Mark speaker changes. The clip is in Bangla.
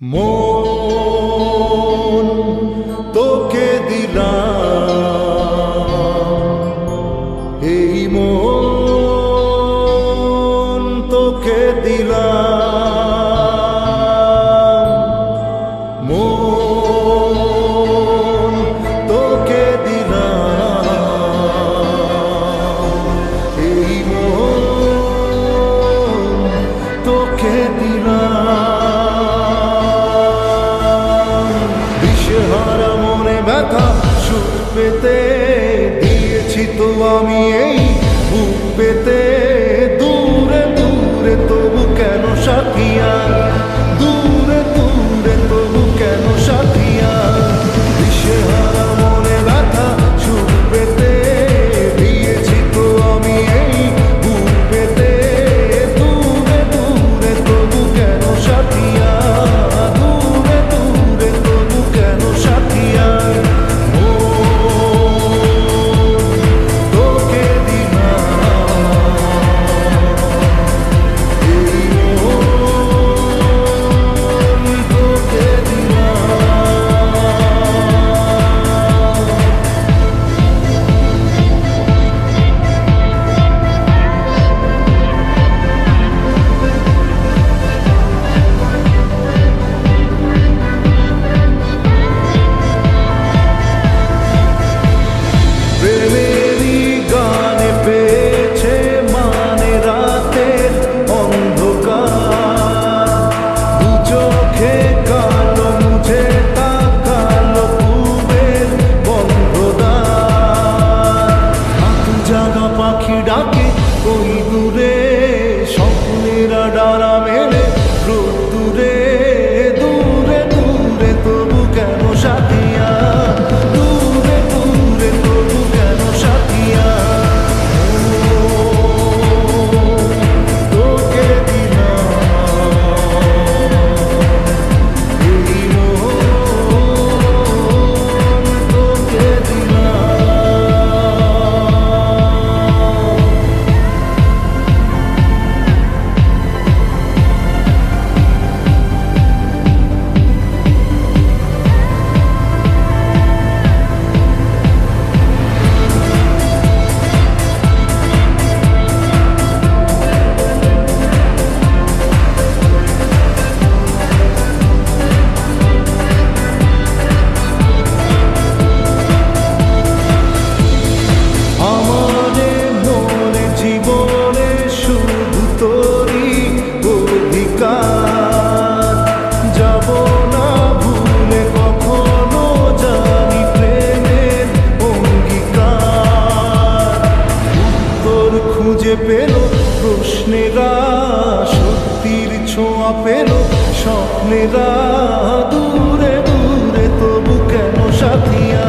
Speaker 1: মন তোকে দিলাম, এই মন তোকে দিলাম, মন তোকে দিলাম, এই মন তোকে দিলাম। দিশেহারা মনে ব্যথা সুখ পেতে দিয়েছি তো আমি এই বুক পেতে। দূরে দূরে তবু কেন সাথিয়া, দূরে দূরে তবু কেন সাথিয়া। দিশেহারা মনে ব্যথা সুখ পেতে দিয়েছি তো আমি এই বুক পেতে। দূরে দূরে তবু কেন সাথিয়া, দূরে দূরে তবু কেন সাথিয়া। তোকে প্রেমেরই গানে পেয়েছে মানে রাতের অন্ধকার। দু চোখে কালো মুঝে তাকালো পূবের বন্ধ দ্বার। হাত জাগা পাখি ডাকে ওই দূরে, স্বপ্নেরা ডানা মেলে রোদ্দুরে। দূরে দূরে তবু কেন সাথিয়া, দূরে দূরে তবু কেন সাথিয়া। তোকে দিলাম, এই মন তোকে আমারে মনে জীবনে শুধু তোরই অধিকার। যাব না ভুলে কখনো জানি প্রেমের অঙ্গীকার। উত্তর খুঁজে পেল প্রশ্নেরা, সত্যির ছোঁয়া পেল স্বপ্নেরা। দূরে দূরে তবু কেন সাথিয়া।